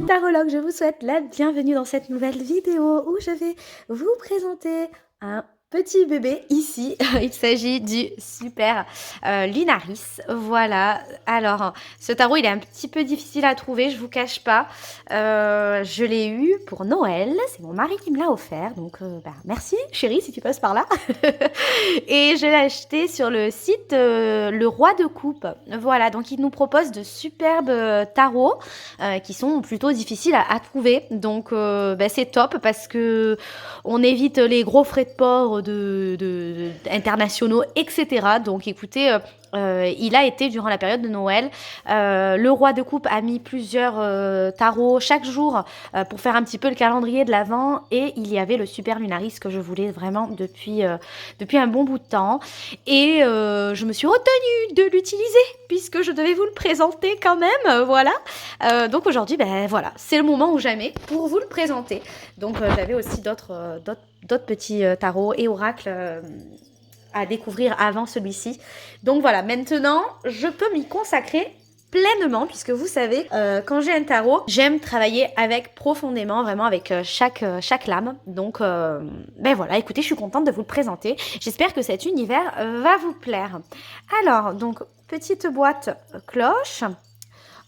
Tarologue, je vous souhaite la bienvenue dans cette nouvelle vidéo où je vais vous présenter un petit bébé ici. Il s'agit du super Lunaris. Voilà. Alors, ce tarot, il est un petit peu difficile à trouver, je vous cache pas. Je l'ai eu pour Noël. C'est mon mari qui me l'a offert. Donc, merci chérie, si tu passes par là. Et je l'ai acheté sur le site Le Roi de Coupe. Voilà. Donc, il nous propose de superbes tarots qui sont plutôt difficiles à trouver. Donc c'est top parce que on évite les gros frais de port internationaux, etc. Donc écoutez, il a été durant la période de Noël. Le roi de coupe a mis plusieurs tarots chaque jour pour faire un petit peu le calendrier de l'Avent et il y avait le super Lunaris que je voulais vraiment depuis un bon bout de temps et je me suis retenue de l'utiliser puisque je devais vous le présenter quand même, voilà. Donc aujourd'hui, voilà, c'est le moment ou jamais pour vous le présenter. Donc j'avais aussi d'autres petits tarots et oracles à découvrir avant celui-ci. Donc voilà, maintenant, je peux m'y consacrer pleinement puisque vous savez, quand j'ai un tarot, j'aime travailler avec profondément, vraiment avec chaque lame. Donc voilà, écoutez, je suis contente de vous le présenter. J'espère que cet univers va vous plaire. Alors, donc, petite boîte cloche.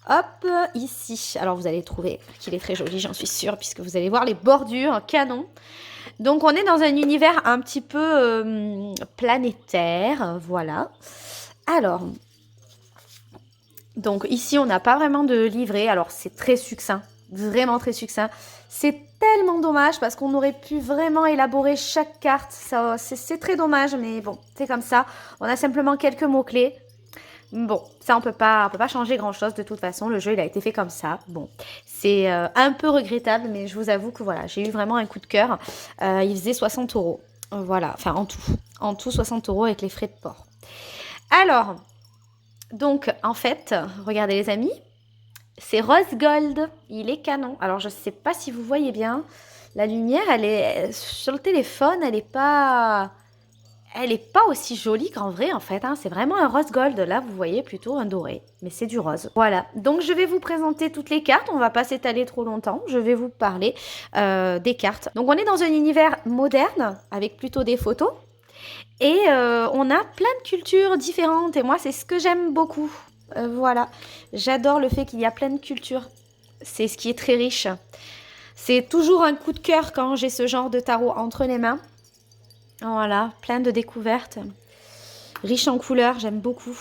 Hop, ici. Alors, vous allez trouver qu'il est très joli, j'en suis sûre, puisque vous allez voir les bordures canon. Donc, on est dans un univers un petit peu planétaire, voilà. Alors, donc ici, on n'a pas vraiment de livret. Alors, c'est très succinct, vraiment très succinct. C'est tellement dommage parce qu'on aurait pu vraiment élaborer chaque carte. C'est très dommage, mais bon, c'est comme ça. On a simplement quelques mots-clés. Bon, ça on peut pas changer grand chose de toute façon, le jeu il a été fait comme ça. Bon, c'est un peu regrettable, mais je vous avoue que voilà, j'ai eu vraiment un coup de cœur. Il faisait 60 €. Voilà, enfin en tout 60 € avec les frais de port. Alors, donc en fait, regardez les amis, c'est rose gold, il est canon. Alors je sais pas si vous voyez bien, la lumière elle est sur le téléphone, elle est pas aussi jolie qu'en vrai en fait, hein. C'est vraiment un rose gold. Là vous voyez plutôt un doré, mais c'est du rose. Voilà, donc je vais vous présenter toutes les cartes, on va pas s'étaler trop longtemps, je vais vous parler des cartes. Donc on est dans un univers moderne avec plutôt des photos et on a plein de cultures différentes et moi c'est ce que j'aime beaucoup. Voilà, j'adore le fait qu'il y a plein de cultures, c'est ce qui est très riche. C'est toujours un coup de cœur quand j'ai ce genre de tarot entre les mains. Voilà, plein de découvertes, riche en couleurs, j'aime beaucoup.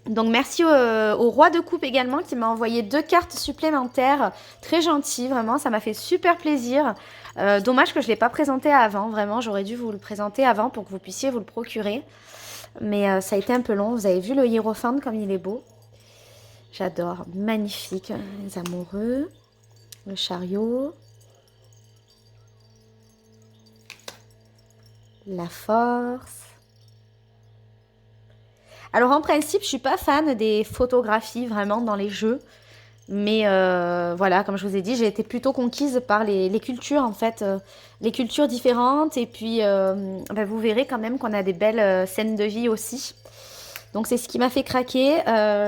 Donc merci au roi de coupe également qui m'a envoyé 2 cartes supplémentaires, très gentil, vraiment, ça m'a fait super plaisir. Dommage que je ne l'ai pas présenté avant, vraiment, j'aurais dû vous le présenter avant pour que vous puissiez vous le procurer. Mais ça a été un peu long, vous avez vu le hiérophante comme il est beau. J'adore, magnifique, les amoureux, le chariot. La force. Alors en principe, je suis pas fan des photographies vraiment dans les jeux. Mais voilà, comme je vous ai dit, j'ai été plutôt conquise par les cultures en fait. Les cultures différentes. Et puis vous verrez quand même qu'on a des belles scènes de vie aussi. Donc c'est ce qui m'a fait craquer.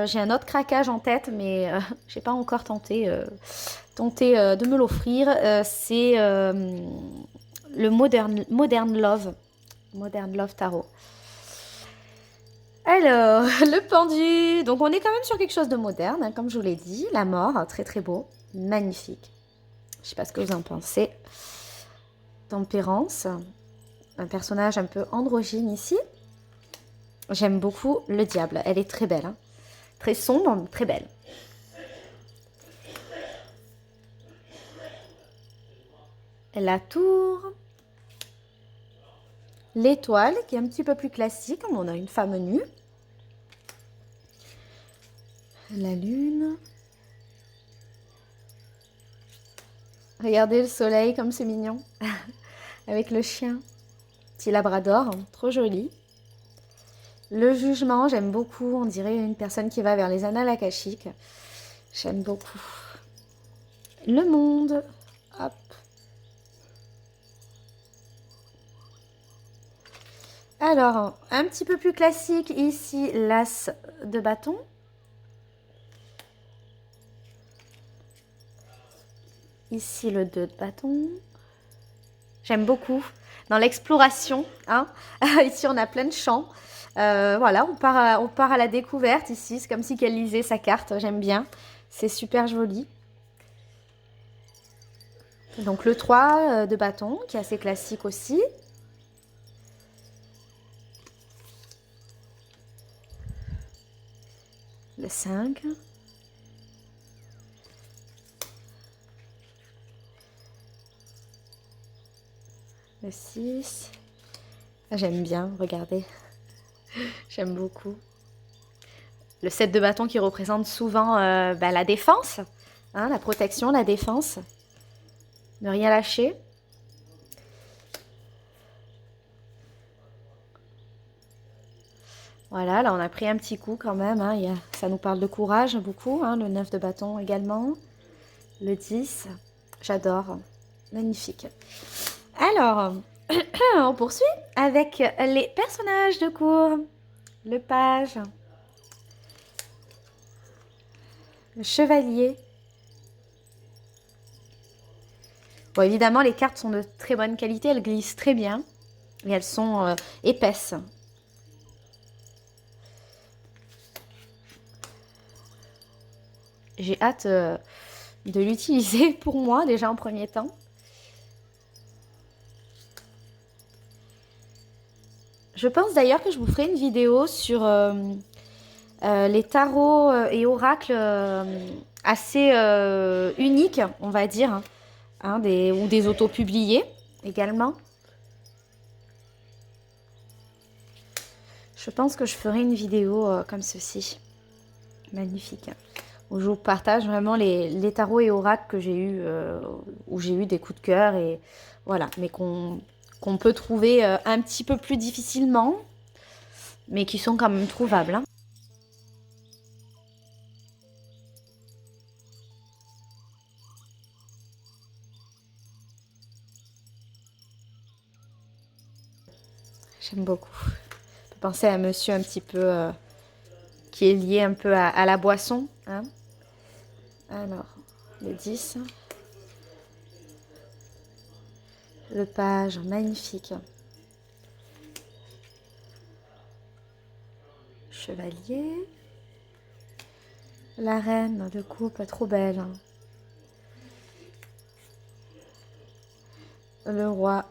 J'ai un autre craquage en tête, mais j'ai pas encore tenté de me l'offrir. C'est le Modern Love. Modern Love Tarot. Alors, le pendu. Donc, on est quand même sur quelque chose de moderne, hein, comme je vous l'ai dit. La mort, très très beau, magnifique. Je sais pas ce que vous en pensez. Tempérance, un personnage un peu androgyne ici. J'aime beaucoup le diable. Elle est très belle, hein. Très sombre, très belle. La tour. L'étoile, qui est un petit peu plus classique. On a une femme nue. La lune. Regardez le soleil comme c'est mignon. Avec le chien. Petit labrador, trop joli. Le jugement, j'aime beaucoup. On dirait une personne qui va vers les annales akashiques. J'aime beaucoup. Le monde. Hop. Alors, un petit peu plus classique ici, l'as de bâton. Ici, le 2 de bâton. J'aime beaucoup. Dans l'exploration, hein. Ici, on a plein de champs. Voilà, on part à la découverte ici. C'est comme si qu'elle lisait sa carte. J'aime bien. C'est super joli. Donc, le 3 de bâton, qui est assez classique aussi. Le 5. Le 6. J'aime bien, regardez. J'aime beaucoup. Le 7 de bâton qui représente souvent la défense, hein, la protection, la défense. Ne rien lâcher. Voilà, là on a pris un petit coup quand même. Hein, ça nous parle de courage beaucoup. Hein, le 9 de bâton également. Le 10. J'adore. Magnifique. Alors, on poursuit avec les personnages de cours. Le page. Le chevalier. Bon, évidemment, les cartes sont de très bonne qualité. Elles glissent très bien. Et elles sont épaisses. J'ai hâte de l'utiliser pour moi, déjà en premier temps. Je pense d'ailleurs que je vous ferai une vidéo sur les tarots et oracles assez uniques, on va dire, hein, ou des auto-publiés également. Je pense que je ferai une vidéo comme ceci. Magnifique. Où je vous partage vraiment les tarots et oracles que j'ai eu, où j'ai eu des coups de cœur et voilà, mais qu'on peut trouver un petit peu plus difficilement, mais qui sont quand même trouvables. Hein. J'aime beaucoup. On peut penser à un monsieur un petit peu qui est lié un peu à la boisson. Hein. Alors, le 10. Le page, magnifique. Chevalier. La reine de coupe, trop belle. Le roi.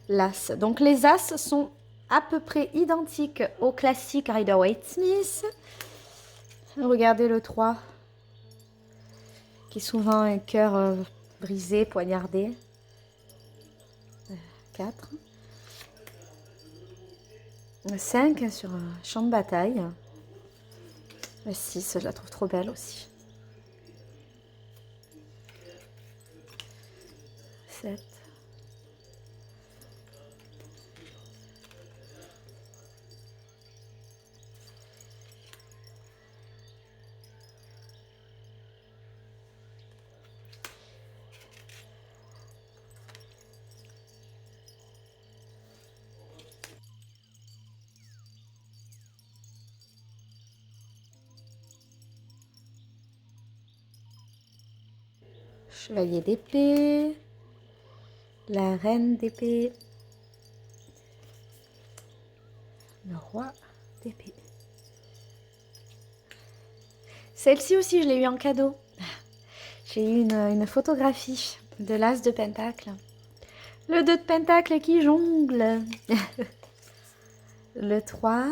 L'as. Donc les as sont à peu près identiques au classique Rider-Waite-Smith. Regardez le 3, qui est souvent un cœur brisé, poignardé. 4. 5 sur un champ de bataille. 6, je la trouve trop belle aussi. 7. Chevalier d'épée. La reine d'épée. Le roi d'épée. Celle-ci aussi, je l'ai eu en cadeau. J'ai eu une photographie de l'as de pentacle. Le 2 de pentacle qui jongle. Le 3.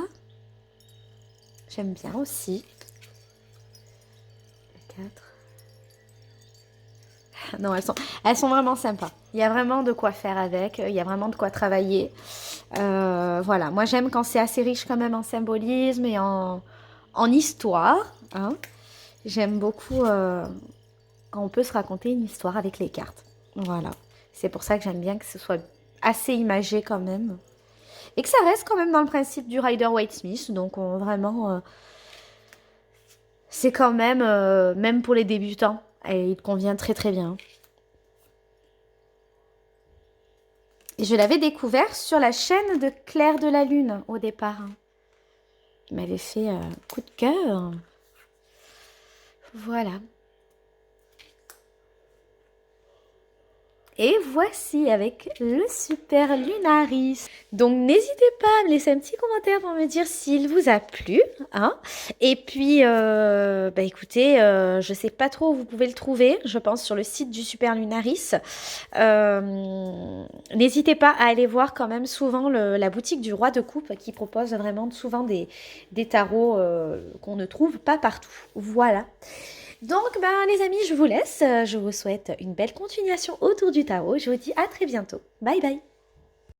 J'aime bien aussi. Le 4. Non, elles sont vraiment sympas. Il y a vraiment de quoi faire avec. Il y a vraiment de quoi travailler. Voilà, moi j'aime quand c'est assez riche quand même en symbolisme et en histoire. Hein. J'aime beaucoup quand on peut se raconter une histoire avec les cartes. Voilà, c'est pour ça que j'aime bien que ce soit assez imagé quand même. Et que ça reste quand même dans le principe du Rider-Waite-Smith. Donc vraiment, c'est quand même, même pour les débutants, et il convient très très bien. Et je l'avais découvert sur la chaîne de Claire de la Lune au départ. Qui m'avait fait coup de cœur. Voilà. Et voici avec le super Lunaris. Donc n'hésitez pas à me laisser un petit commentaire pour me dire s'il vous a plu, hein. Et puis, bah écoutez, je sais pas trop où vous pouvez le trouver, je pense sur le site du super Lunaris. N'hésitez pas à aller voir quand même souvent la boutique du Roi de Coupe qui propose vraiment souvent des tarots qu'on ne trouve pas partout. Voilà. Donc, ben, les amis, je vous laisse. Je vous souhaite une belle continuation autour du tarot. Je vous dis à très bientôt. Bye bye.